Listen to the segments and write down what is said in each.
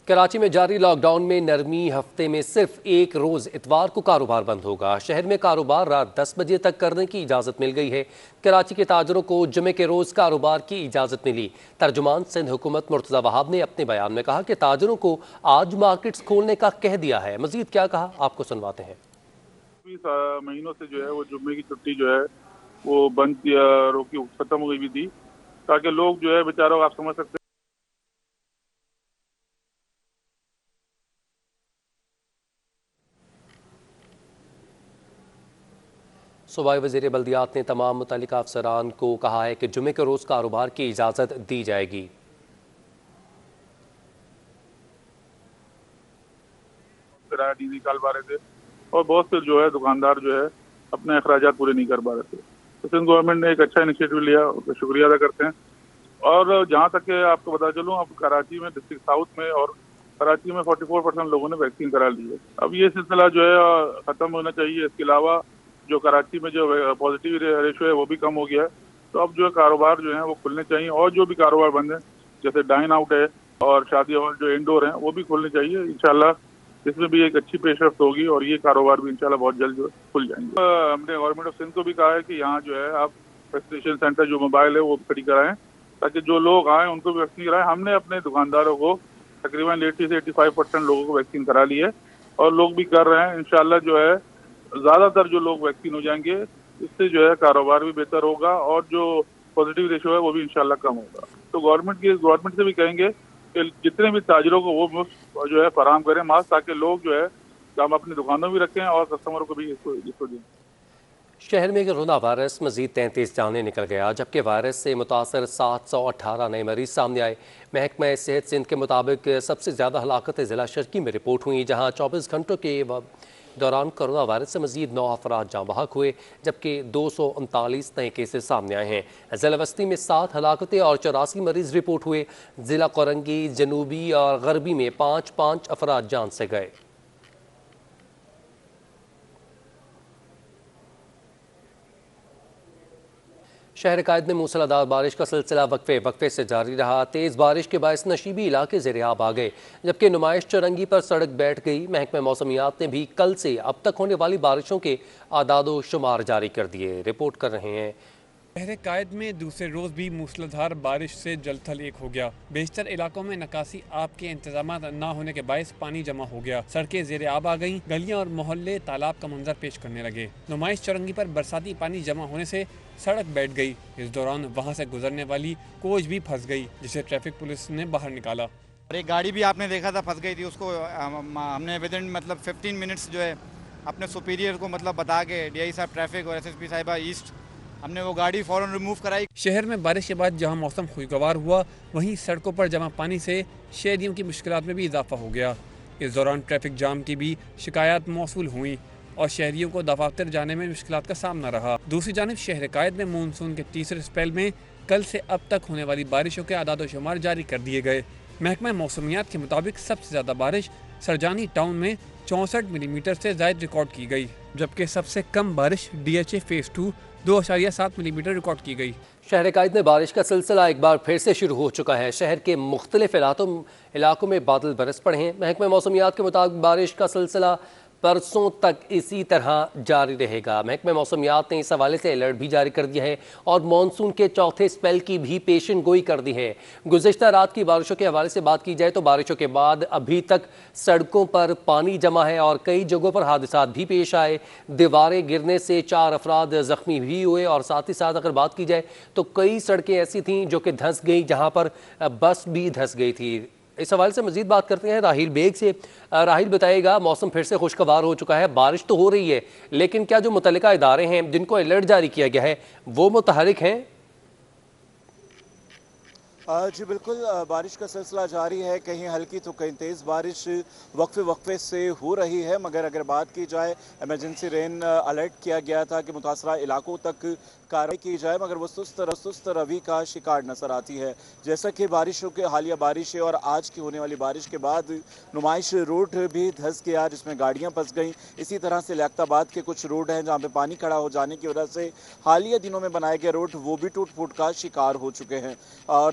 کراچی میں جاری lock down میں نرمی، ہفتے میں صرف ایک روز اتوار کو کاروبار بند ہوگا۔ شہر میں کاروبار رات 10 بجے تک کرنے کی اجازت مل گئی ہے۔ کراچی کے تاجروں کو جمعے کے روز کاروبار کی اجازت ملی۔ ترجمان سندھ حکومت مرتضی وہاب نے اپنے بیان میں کہا کہ تاجروں کو آج مارکیٹس کھولنے کا کہہ دیا ہے۔ مزید کیا کہا، آپ کو سنواتے ہیں۔ مہینوں سے جو ہے وہ جمعے کی چھٹی جو ہے وہ بند روکی ختم ہو گئی تھی، تاکہ لوگ جو ہے بیچاروں آپ سمجھ سکتے ہیں۔ صوبائی وزیر بلدیات نے تمام متعلقہ افسران کو کہا ہے کہ جمعے کے روز کاروبار کی اجازت دی جائے گی۔ کرایہ نہیں نکال پا رہے تھے اور بہت سے جو ہے دکاندار جو ہے اپنے اخراجات پورے نہیں کر پا رہے تھے، تو سندھ گورنمنٹ نے ایک اچھا انیشیٹو لیا، اس کا شکریہ ادا کرتے ہیں۔ اور جہاں تک کہ آپ کو بتا چلوں، اب کراچی میں ڈسٹرکٹ ساؤتھ میں اور کراچی میں 44% لوگوں نے ویکسین کرا لی ہے۔ اب یہ سلسلہ جو ہے ختم ہونا چاہیے۔ اس کے علاوہ جو کراچی میں جو پازیٹیو ریشو ہے وہ بھی کم ہو گیا ہے، تو اب جو کاروبار جو ہیں وہ کھلنے چاہیے، اور جو بھی کاروبار بند ہیں جیسے ڈائن آؤٹ ہے اور شادی ہال جو انڈور ہیں وہ بھی کھلنے چاہیے۔ انشاءاللہ اس میں بھی ایک اچھی پیش رفت ہوگی اور یہ کاروبار بھی انشاءاللہ بہت جلد جو کھل جائیں گے۔ ہم نے گورنمنٹ آف سندھ کو بھی کہا ہے کہ یہاں جو ہے آپ ویکسینیشن سینٹر جو موبائل ہے وہ کھڑی کرائیں، تاکہ جو لوگ آئیں ان کو بھی ویکسین کرائیں۔ ہم نے اپنے دکانداروں کو تقریباً 80 سے 85% لوگوں کو ویکسین کرا لی ہے اور لوگ بھی کر رہے ہیں۔ انشاءاللہ جو ہے زیادہ تر جو لوگ ویکسین ہو جائیں گے، اس سے جو ہے کاروبار بھی بہتر ہوگا اور جو پازیٹیو ریشو ہے وہ بھی انشاءاللہ کم ہوگا۔ تو گورنمنٹ سے بھی کہیں گے کہ جتنے بھی تاجروں کو وہ مفت جو ہے فراہم کریں ماسک، تاکہ لوگ جو ہے ہم اپنی دکانوں بھی رکھیں اور کسٹمروں کو بھی اس کو دیں۔ شہر میں کورونا وائرس مزید 33 جانیں نکل گیا، جبکہ وائرس سے متاثر 718 نئے مریض سامنے آئے۔ محکمہ صحت سندھ کے مطابق سب سے زیادہ ہلاکتیں ضلع شرقی میں رپورٹ ہوئیں، جہاں 24 گھنٹوں کے دوران کورونا وائرس سے مزید 9 افراد جاں بحق ہوئے، جبکہ 239 نئے کیسز سامنے آئے ہیں۔ ضلع وسطی میں 7 ہلاکتیں اور 84 مریض رپورٹ ہوئے۔ ضلع کورنگی، جنوبی اور غربی میں 5 افراد جان سے گئے۔ شہر قائد میں موسلادھار بارش کا سلسلہ وقفے سے جاری رہا۔ تیز بارش کے باعث نشیبی علاقے زیر آب آ گئے، جبکہ نمائش چرنگی پر سڑک بیٹھ گئی۔ محکمہ موسمیات نے بھی کل سے اب تک ہونے والی بارشوں کے اعداد و شمار جاری کر دیے۔ رپورٹ کر رہے ہیں۔ شہر قائد میں دوسرے روز بھی موسلادھار بارش سے جل تھل ایک ہو گیا۔ بیشتر علاقوں میں نکاسی آب کے انتظامات نہ ہونے کے باعث پانی جمع ہو گیا، سڑکیں زیر آب آ گئیں، گلیاں اور محلے تالاب کا منظر پیش کرنے لگے۔ نمائش چرنگی پر برساتی پانی جمع ہونے سے سڑک بیٹھ گئی۔ اس دوران وہاں سے گزرنے والی کوچ بھی پھنس گئی، جسے ٹریفک پولیس نے باہر نکالا۔ اور ایک گاڑی بھی آپ نے دیکھا تھا پھنس گئی تھی، اس کو ہم نے ودن 15 منٹس جو ہے اپنے سپیریئر کو بتا کے ڈی آئی صاحب ٹریفک اور ایس ایس پی صاحبہ ایسٹ، ہم نے وہ گاڑی فوراً ریموو کرائی۔ شہر میں بارش کے بعد جہاں موسم خوشگوار ہوا، وہیں سڑکوں پر جمع پانی سے شہریوں کی مشکلات میں بھی اضافہ ہو گیا۔ اس دوران ٹریفک جام کی بھی شکایات موصول ہوئیں اور شہریوں کو دفاتر جانے میں مشکلات کا سامنا رہا۔ دوسری جانب شہر قائد میں مونسون کے تیسرے اسپیل میں کل سے اب تک ہونے والی بارشوں کے اعداد و شمار جاری کر دیے گئے۔ محکمہ موسمیات کے مطابق سب سے زیادہ بارش سرجانی ٹاؤن میں 64 ملی میٹر سے زائد ریکارڈ کی گئی، جبکہ سب سے کم بارش ڈی ایچ اے فیز 2 2.7 ملی میٹر ریکارڈ کی گئی۔ شہر قائد میں بارش کا سلسلہ ایک بار پھر سے شروع ہو چکا ہے۔ شہر کے مختلف علاقوں میں بادل برس پڑے ہیں۔ محکمہ موسمیات کے مطابق بارش کا سلسلہ پرسوں تک اسی طرح جاری رہے گا۔ محکمہ موسمیات نے اس حوالے سے الرٹ بھی جاری کر دیا ہے اور مانسون کے چوتھے اسپیل کی بھی پیشن گوئی کر دی ہے۔ گزشتہ رات کی بارشوں کے حوالے سے بات کی جائے تو بارشوں کے بعد ابھی تک سڑکوں پر پانی جمع ہے اور کئی جگہوں پر حادثات بھی پیش آئے۔ دیواریں گرنے سے 4 افراد زخمی بھی ہوئے اور ساتھ ہی ساتھ اگر بات کی جائے تو کئی سڑکیں ایسی تھیں جو کہ دھنس گئی، جہاں پر بس بھی دھنس گئی تھی۔ اس حوالے سے مزید بات کرتے ہیں راہیل بیگ سے۔ راہیل بتائے گا، موسم پھر سے خوشگوار ہو چکا ہے، بارش تو ہو رہی ہے، لیکن کیا جو متعلقہ ادارے ہیں جن کو الرٹ جاری کیا گیا ہے وہ متحرک ہیں؟ جی بالکل، بارش کا سلسلہ جاری ہے، کہیں ہلکی تو کہیں تیز بارش وقفے سے ہو رہی ہے، مگر اگر بات کی جائے ایمرجنسی رین الرٹ کیا گیا تھا کہ متاثرہ علاقوں تک کارروائی کی جائے، مگر وہ سست روی کا شکار نظر آتی ہے۔ جیسا کہ بارشوں کے حالیہ بارشیں اور آج کی ہونے والی بارش کے بعد نمائش روڈ بھی دھنس گیا، جس میں گاڑیاں پھنس گئیں۔ اسی طرح سے لیاقت آباد کے کچھ روڈ ہیں جہاں پہ پانی کھڑا ہو جانے کی وجہ سے حالیہ دنوں میں بنائے گئے روڈ وہ بھی ٹوٹ پھوٹ کا شکار ہو چکے ہیں۔ اور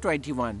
21।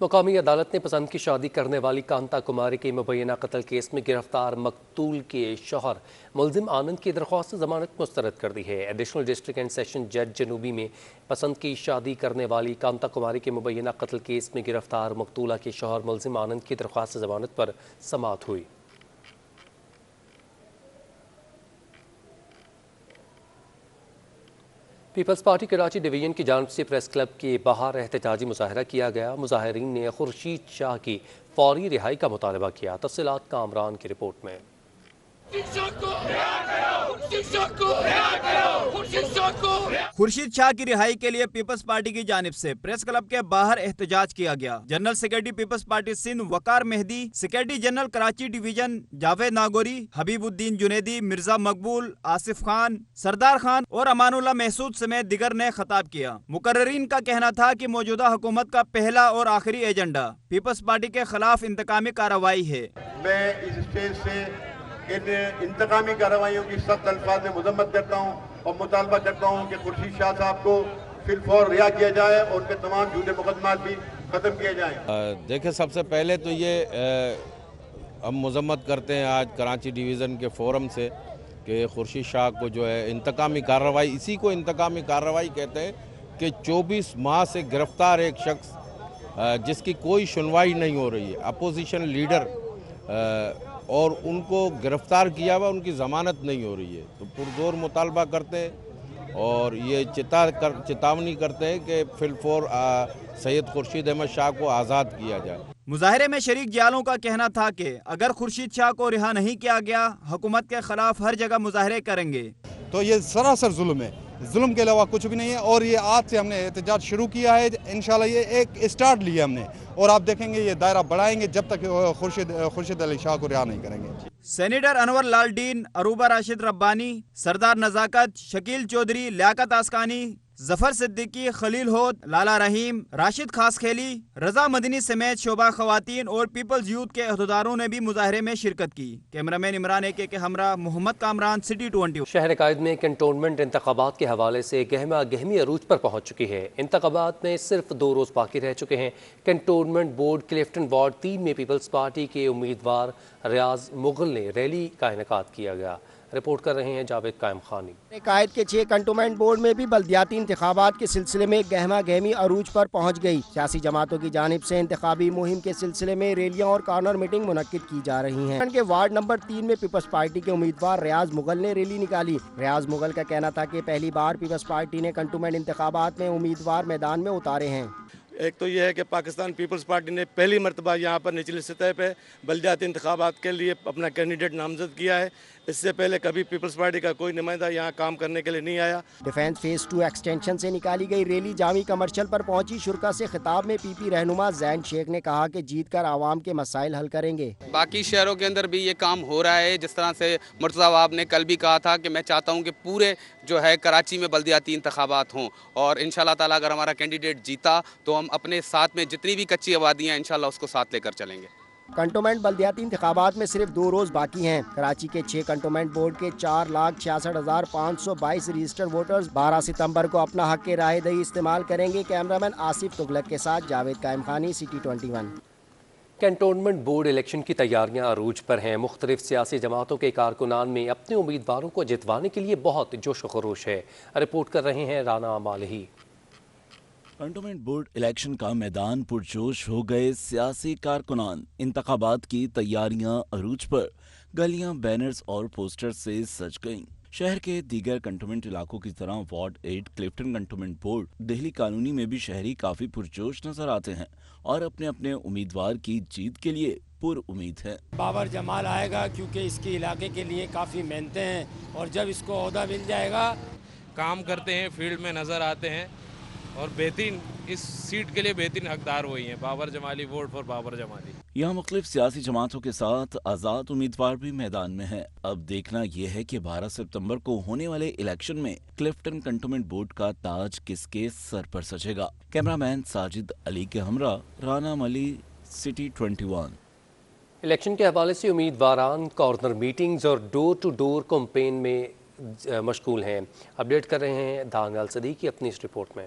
مقامی عدالت نے پسند کی شادی کرنے والی کانتا کماری کے مبینہ قتل کیس میں گرفتار مقتول کے شوہر ملزم آنند کی درخواست ضمانت مسترد کر دی ہے۔ ایڈیشنل ڈسٹرکٹ اینڈ سیشن جج جنوبی میں پسند کی شادی کرنے والی کانتا کماری کے مبینہ قتل کیس میں گرفتار مقتولہ کے شوہر ملزم آنند کی درخواست ضمانت پر سماعت ہوئی۔ پیپلز پارٹی کراچی ڈویژن کی جانب سے پریس کلب کے باہر احتجاجی مظاہرہ کیا گیا۔ مظاہرین نے خورشید شاہ کی فوری رہائی کا مطالبہ کیا۔ تفصیلات کامران کی رپورٹ میں۔ خورشید شاہ کی رہائی کے لیے پیپلز پارٹی کی جانب سے پریس کلب کے باہر احتجاج کیا گیا۔ General secretary Peoples Party Sindh Waqar Mehdi, secretary general Karachi division Javed Nagori, Habib uddin Junaidi, Mirza مقبول، آصف خان، سردار خان اور امان اللہ محسود سمیت دیگر نے خطاب کیا۔ مقررین کا کہنا تھا کہ موجودہ حکومت کا پہلا اور آخری ایجنڈا پیپلز پارٹی کے خلاف انتقامی کارروائی ہے۔ میں اس اسٹیج سے ان انتقامی کارروائیوں کی سخت الفاظ میں مذمت کرتا ہوں اور مطالبہ کرتا ہوں کہ خورشید شاہ صاحب کو فی الفور رہا کیا جائے اور ان کے تمام جھوٹے مقدمات بھی ختم کیے جائیں۔ دیکھیں، سب سے پہلے تو یہ ہم مذمت کرتے ہیں آج کراچی ڈویژن کے فورم سے کہ خورشید شاہ کو جو ہے انتقامی کارروائی، اسی کو انتقامی کارروائی کہتے ہیں کہ 24 ماہ سے گرفتار ایک شخص جس کی کوئی سنوائی نہیں ہو رہی ہے، اپوزیشن لیڈر، اور ان کو گرفتار کیا ہوا، ان کی ضمانت نہیں ہو رہی ہے، تو پرزور مطالبہ کرتے ہیں اور یہ چتاونی کرتے ہیں کہ فی الفور سید خورشید احمد شاہ کو آزاد کیا جائے۔ مظاہرے میں شریک جالوں کا کہنا تھا کہ اگر خورشید شاہ کو رہا نہیں کیا گیا، حکومت کے خلاف ہر جگہ مظاہرے کریں گے۔ تو یہ سراسر ظلم ہے، ظلم کے علاوہ کچھ بھی نہیں ہے، اور یہ آج سے ہم نے احتجاج شروع کیا ہے۔ انشاءاللہ یہ ایک اسٹارٹ لیا ہم نے، اور آپ دیکھیں گے یہ دائرہ بڑھائیں گے جب تک خورشید علی شاہ کو رہا نہیں کریں گے۔ سینیٹر انور لال ڈین، عروبہ راشد ربانی، سردار نزاکت، شکیل چودھری، لیاقت آسکانی، ظفر صدیقی، خلیل ہود، لالا رحیم، راشد خاص کھیلی، رضا مدنی سمیت شعبہ خواتین اور پیپلز یوتھ کے عہدیداروں نے بھی مظاہرے میں شرکت کی۔ کیمرامین عمران AK کے ہمراہ محمد کامران، سٹی 21۔ شہر قائد میں کنٹونمنٹ انتخابات کے حوالے سے گہما گہمی عروج پر پہنچ چکی ہے۔ انتخابات میں صرف 2 روز باقی رہ چکے ہیں۔ کنٹونمنٹ بورڈ کلفٹن وارڈ 3 میں پیپلز پارٹی کے امیدوار ریاض مغل نے ریلی کا انعقاد کیا گیا۔ رپورٹ کر رہے ہیں جاوید قائم خانی۔ قائد کے 6 کنٹونمنٹ بورڈ میں بھی بلدیاتی انتخابات کے سلسلے میں گہما گہمی عروج پر پہنچ گئی۔ سیاسی جماعتوں کی جانب سے انتخابی مہم کے سلسلے میں ریلیاں اور کارنر میٹنگ منعقد کی جا رہی ہیں۔ کے وارڈ نمبر 3 میں پیپلز پارٹی کے امیدوار ریاض مغل نے ریلی نکالی۔ ریاض مغل کا کہنا تھا کہ پہلی بار پیپلز پارٹی نے کنٹونمنٹ انتخابات میں امیدوار میدان میں اتارے ہیں۔ ایک تو یہ ہے کہ پاکستان پیپلز پارٹی نے پہلی مرتبہ یہاں پر نچلی سطح پہ بلدیاتی انتخابات کے لیے اپنا کینڈیڈیٹ نامزد کیا ہے۔ اس سے پہلے کبھی پیپلز پارٹی کا کوئی نمائندہ یہاں کام کرنے کے لیے نہیں آیا۔ ڈیفینس فیز 2 ایکسٹینشن سے نکالی گئی ریلی جامی کمرشل پر پہنچی۔ شرکا سے خطاب میں PP رہنما زین شیخ نے کہا کہ جیت کر عوام کے مسائل حل کریں گے۔ باقی شہروں کے اندر بھی یہ کام ہو رہا ہے، جس طرح سے مرتضیٰ وہاب نے کل بھی کہا تھا کہ میں چاہتا ہوں کہ پورے جو ہے کراچی میں بلدیاتی انتخابات ہوں، اور انشاءاللہ تعالیٰ اگر ہمارا کینڈیڈیٹ جیتا تو ہم اپنے ساتھ میں جتنی بھی کچی آبادیاں ہیں انشاءاللہ اس کو ساتھ لے کر چلیں گے۔ کنٹونمنٹ بلدیاتی انتخابات میں صرف 2 روز باقی ہیں۔ کراچی کے 6 کنٹونمنٹ بورڈ کے 4,66,522 رجسٹر ووٹرز 12 ستمبر کو اپنا حق رائے دہی استعمال کریں گے۔ کیمرامین آصف تغلق کے ساتھ جاوید قائم خانی، سٹی 21۔ کنٹونمنٹ بورڈ الیکشن کی تیاریاں عروج پر ہیں۔ مختلف سیاسی جماعتوں کے کارکنان میں اپنے امیدواروں کو جتوانے کے لیے بہت جوش و خروش ہے۔ رپورٹ کر رہے ہیں رانا مالہی۔ کنٹونمنٹ بورڈ الیکشن کا میدان پرجوش ہو گئے سیاسی کارکنان۔ انتخابات کی تیاریاں عروج پر، گلیاں بینرز اور پوسٹر سے سج گئیں۔ شہر کے دیگر کنٹونمنٹ علاقوں کی طرح ward 8 Clifton cantonment board Delhi colony میں بھی شہری کافی پرجوش نظر آتے ہیں اور اپنے اپنے امیدوار کی جیت کے لیے پر امید ہے۔ بابر جمال آئے گا کیونکہ اس کے علاقے کے لیے کافی محنتیں ہیں، اور جب اس کو عہدہ مل جائے گا، کام کرتے ہیں، فیلڈ میں نظر آتے ہیں، اور بہترین اس سیٹ کے لیے بہترین حقدار وہی ہیں۔ بابر جمالی، ووٹ فار بابر جمالی۔ یہاں مختلف سیاسی جماعتوں کے ساتھ آزاد امیدوار بھی میدان میں ہیں۔ اب دیکھنا یہ ہے کہ 12 ستمبر کو ہونے والے الیکشن میں کلفٹن کنٹونمنٹ بورڈ کا تاج کس کے سر پر سجے گا۔ کیمرامین ساجد علی کے ہمراہ رانا ملی، سٹی 21۔ الیکشن کے حوالے سے امیدواران کارنر میٹنگز اور ڈور ٹو ڈور کمپین میں مشغول ہیں۔ اپڈیٹ کر رہے ہیں دانیال صدیقی اپنی اس رپورٹ میں۔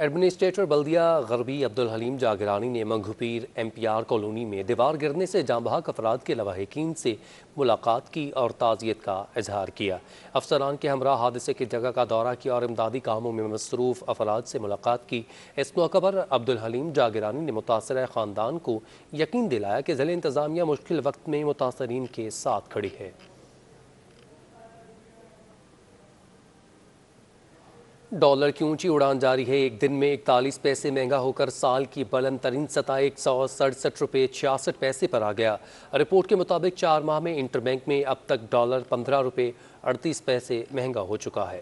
ایڈمنسٹریٹر بلدیہ غربی عبد الحلیم جاگرانی نے منگھپیر MPR کالونی میں دیوار گرنے سے جاں بحق افراد کے لواحقین سے ملاقات کی اور تعزیت کا اظہار کیا۔ افسران کے ہمراہ حادثے کی جگہ کا دورہ کیا اور امدادی کاموں میں مصروف افراد سے ملاقات کی۔ اس موقع پر عبد الحلیم جاگرانی نے متاثرہ خاندان کو یقین دلایا کہ ضلع انتظامیہ مشکل وقت میں متاثرین کے ساتھ کھڑی ہے۔ ڈالر کی اونچی اڑان جاری ہے، ایک دن میں 41 پیسے مہنگا ہو کر سال کی بلند ترین سطح 167 روپے 66 پیسے پر آ گیا۔ رپورٹ کے مطابق 4 ماہ میں انٹر بینک میں اب تک ڈالر 15 روپے 38 پیسے مہنگا ہو چکا ہے۔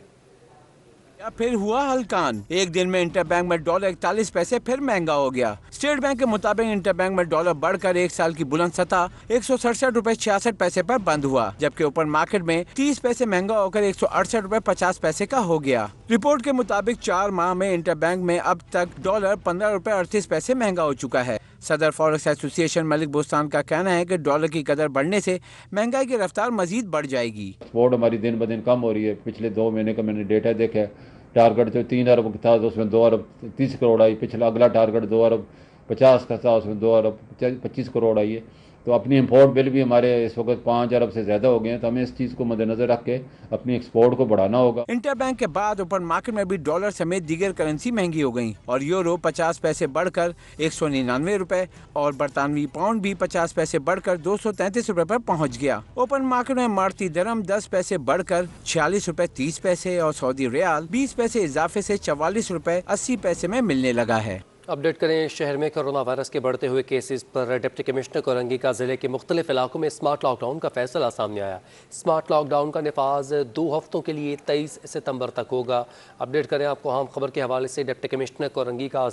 یا پھر ہوا ہلکان، ایک دن میں انٹر بینک میں ڈالر 41 پیسے پھر مہنگا ہو گیا۔ اسٹیٹ بینک کے مطابق انٹر بینک میں ڈالر بڑھ کر ایک سال کی بلند سطح 167 روپے 66 پیسے پر بند ہوا، جبکہ اوپن مارکیٹ میں 30 پیسے مہنگا ہو کر 168 روپے 50 پیسے کا ہو گیا۔ رپورٹ کے مطابق 4 ماہ میں انٹر بینک میں اب تک ڈالر 15 روپے 38 پیسے مہنگا ہو چکا ہے۔ صدر فوریکس ایسوسی ایشن ملک بوستان کا کہنا ہے کہ ڈالر کی قدر بڑھنے سے مہنگائی کی رفتار مزید بڑھ جائے گی۔ ایکسپورٹ ہماری دن بدن کم ہو رہی ہے، پچھلے 2 مہینے کا میں نے ڈیٹا دیکھا ہے، ٹارگٹ جو 3 ارب تھا اس میں 2 ارب 30 کروڑ آئی، پچھلا اگلا ٹارگٹ 2 ارب 50 کا تھا اس میں 2 ارب 25 کروڑ آئی ہے۔ تو اپنی امپورٹ بل بھی ہمارے اس وقت 5 ارب سے زیادہ ہو گئے ہیں، تو ہمیں اس چیز کو مد نظر رکھ کے اپنی ایکسپورٹ کو بڑھانا ہوگا۔ انٹر بینک کے بعد اوپن مارکیٹ میں بھی ڈالر سمیت دیگر کرنسی مہنگی ہو گئیں اور یورو 50 پیسے بڑھ کر 199 روپے اور برطانوی پاؤنڈ بھی 50 پیسے بڑھ کر 233 روپے پر پہنچ گیا۔ اوپن مارکیٹ میں اماراتی درہم 10 پیسے بڑھ کر 46 روپے 30 پیسے اور سعودی ریال 20 پیسے اضافے سے 44 روپے 80 پیسے میں ملنے لگا ہے۔ اپڈیٹ کریں، شہر میں کرونا وائرس کے بڑھتے ہوئے کیسز پر ڈپٹی کمشنر کورنگی کا ضلع کے مختلف علاقوں میں اسمارٹ لاک ڈاؤن کا فیصلہ سامنے آیا۔ اسمارٹ لاک ڈاؤن کا نفاذ 2 ہفتوں کے لیے 23 ستمبر تک ہوگا۔ اپڈیٹ کریں آپ کو اہم خبر کے حوالے سے، ڈپٹی کمشنر کورنگی کا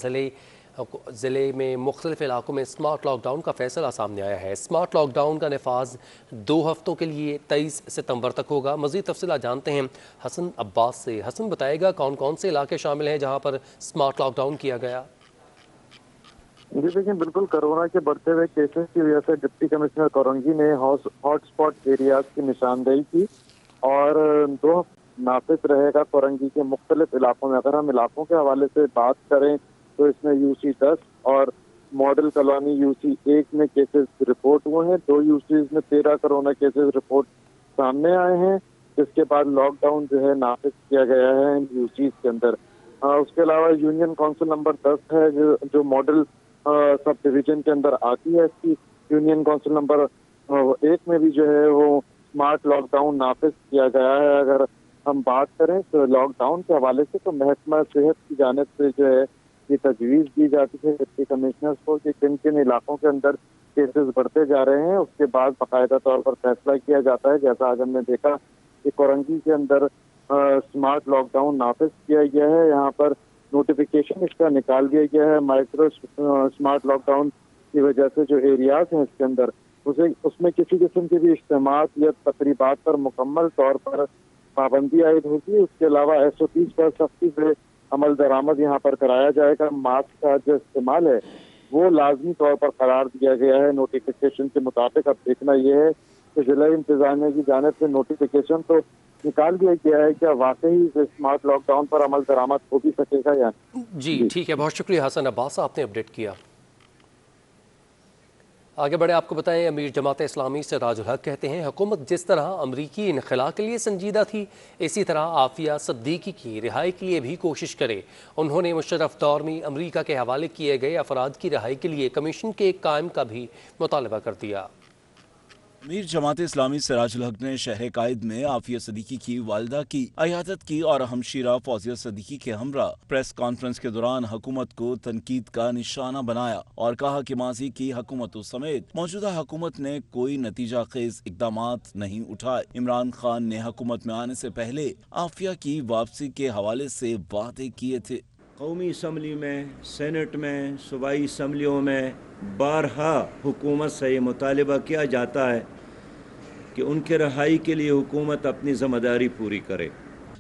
ضلع میں مختلف علاقوں میں اسمارٹ لاک ڈاؤن کا فیصلہ سامنے آیا ہے۔ اسمارٹ لاک ڈاؤن کا نفاذ 2 ہفتوں کے لیے 23 ستمبر تک ہوگا۔ مزید تفصیلات جانتے ہیں حسن عباس سے۔ حسن، بتائے گا کون کون سے علاقے شامل ہیں جہاں پر اسمارٹ لاک ڈاؤن کیا گیا؟ جی دیکھیں، بالکل کرونا کے بڑھتے ہوئے کیسز کی وجہ سے ڈپٹی کمشنر کورنگی نے ہاٹ اسپاٹ ایریاز کی نشاندہی کی اور 2 نافذ رہے گا کورنگی کے مختلف علاقوں میں۔ اگر ہم علاقوں کے حوالے سے بات کریں تو اس میں UC 10 اور ماڈل کالونی UC 1 میں کیسز رپورٹ ہوئے ہیں۔ 2 UCs میں 13 کرونا کیسز رپورٹ سامنے آئے ہیں، جس کے بعد لاک ڈاؤن جو ہے نافذ کیا گیا ہے ان UCs کے اندر۔ اس کے علاوہ یونین کونسل نمبر 10 ہے جو ماڈل سب ڈویژن کے اندر آتی ہے، اس کی یونین کونسل نمبر 1 میں بھی جو ہے وہ اسمارٹ لاک ڈاؤن نافذ کیا گیا ہے۔ اگر ہم بات کریں تو لاک ڈاؤن کے حوالے سے تو محکمہ صحت کی جانب سے جو ہے یہ تجویز دی جاتی ہے ڈپٹی کمشنرز کو کہ کن کن علاقوں کے اندر کیسز بڑھتے جا رہے ہیں، اس کے بعد باقاعدہ طور پر فیصلہ کیا جاتا ہے۔ جیسا آج ہم نے دیکھا کہ کورنگی کے اندر اسمارٹ لاک ڈاؤن نافذ کیا گیا ہے، یہاں پر نوٹیفیکیشن اس کا نکال دیا گیا ہے مائکرو اسمارٹ لاک ڈاؤن کی وجہ سے جو ایریاز ہیں اس کے اندر اس میں کسی قسم کے بھی اجتماعات یا تقریبات پر مکمل طور پر پابندی عائد ہوگی۔ اس کے علاوہ SOPs پر سختی سے عمل درآمد یہاں پر کرایا جائے گا۔ ماسک کا جو استعمال ہے وہ لازمی طور پر قرار دیا گیا ہے نوٹیفیکیشن کے مطابق۔ اب دیکھنا یہ ہے کہ ضلع انتظامیہ کی جانب سے نوٹیفیکیشن تو نکال دیا گیا ہے، کیا واقعی اسمارٹ لاک ڈاؤن پر عمل درآمد ہو بھی سکے گا یا جی ٹھیک ہے، بہت شکریہ حسن عباس، آپ نے اپڈیٹ کیا۔ آگے بڑھے آپ کو بتائیں، امیر جماعت اسلامی سراج الحق کہتے ہیں حکومت جس طرح امریکی انخلا کے لیے سنجیدہ تھی، اسی طرح عافیہ صدیقی کی رہائی کے لیے بھی کوشش کرے۔ انہوں نے مشرف دور میں امریکہ کے حوالے کیے گئے افراد کی رہائی کے لیے کمیشن کے قائم کا بھی مطالبہ کر دیا۔ امیر جماعت اسلامی سراج الحق نے شہر قائد میں عافیہ صدیقی کی والدہ کی عیادت کی اور ہمشیرہ فوزیہ صدیقی کے ہمراہ پریس کانفرنس کے دوران حکومت کو تنقید کا نشانہ بنایا اور کہا کہ ماضی کی حکومتوں سمیت موجودہ حکومت نے کوئی نتیجہ خیز اقدامات نہیں اٹھائے۔ عمران خان نے حکومت میں آنے سے پہلے عافیہ کی واپسی کے حوالے سے وعدے کیے تھے۔ قومی اسمبلی میں، سینٹ میں، صوبائی اسمبلیوں میں بارہا حکومت سے یہ مطالبہ کیا جاتا ہے کہ ان کے رہائی کے لیے حکومت اپنی ذمہ داری پوری کرے۔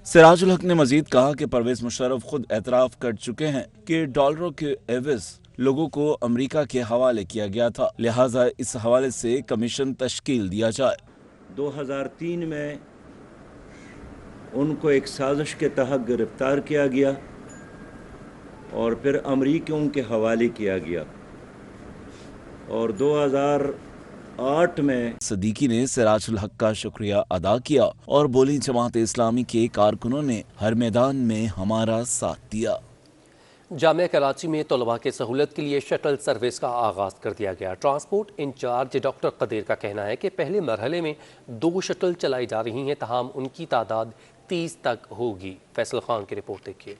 سراج الحق نے مزید کہا کہ پرویز مشرف خود اعتراف کر چکے ہیں کہ ڈالروں کے عوض لوگوں کو امریکہ کے حوالے کیا گیا تھا، لہٰذا اس حوالے سے کمیشن تشکیل دیا جائے۔ 2003 میں ان کو ایک سازش کے تحت گرفتار کیا گیا اور پھر امریکیوں کے حوالے کیا گیا، اور 2008 میں صدیقی نے سراج الحق کا شکریہ ادا کیا اور بولی جماعت اسلامی کے کارکنوں نے ہر میدان میں ہمارا ساتھ دیا۔ جامعہ کراچی میں طلباء کے سہولت کے لیے شٹل سروس کا آغاز کر دیا گیا۔ ٹرانسپورٹ انچارج ڈاکٹر قدیر کا کہنا ہے کہ پہلے مرحلے میں 2 شٹل چلائی جا رہی ہیں، تاہم ان کی تعداد 30 تک ہوگی۔ فیصل خان کی رپورٹ دیکھیے۔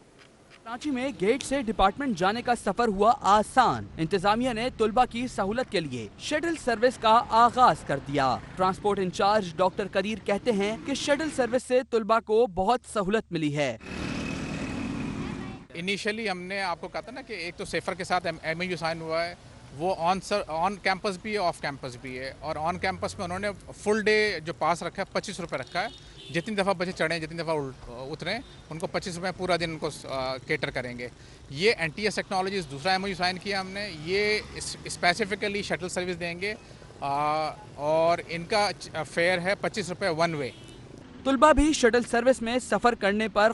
کراچی میں گیٹ سے ڈپارٹمنٹ جانے کا سفر ہوا آسان۔ انتظامیہ نے طلباء کی سہولت کے لیے شٹل سروس کا آغاز کر دیا۔ ٹرانسپورٹ انچارج ڈاکٹر قدیر کہتے ہیں کہ شٹل سروس سے طلباء کو بہت سہولت ملی ہے۔ انیشلی ہم نے آپ کو کہا تھا نا کہ ایک تو سیفر کے ساتھ ایم او یو سائن ہوا ہے، وہ آن کیمپس بھی ہے، آف کیمپس بھی ہے، اور آن کیمپس میں انہوں نے فل ڈے جو پاس رکھا ہے 25 روپے رکھا ہے، جتنی دفعہ بچے چڑھیں جتنی دفعہ اتریں ان کو 25 روپے پورا دن ان کو کیٹر کریں گے۔ یہ این ٹی ایس ٹیکنالوجیز دوسرا ایم او یو سائن کیا ہم نے، یہ اسپیسیفکلی شٹل سروس دیں گے اور ان کا فیئر ہے 25 روپے ون وے۔ طلباء بھی شٹل سروس میں سفر کرنے پر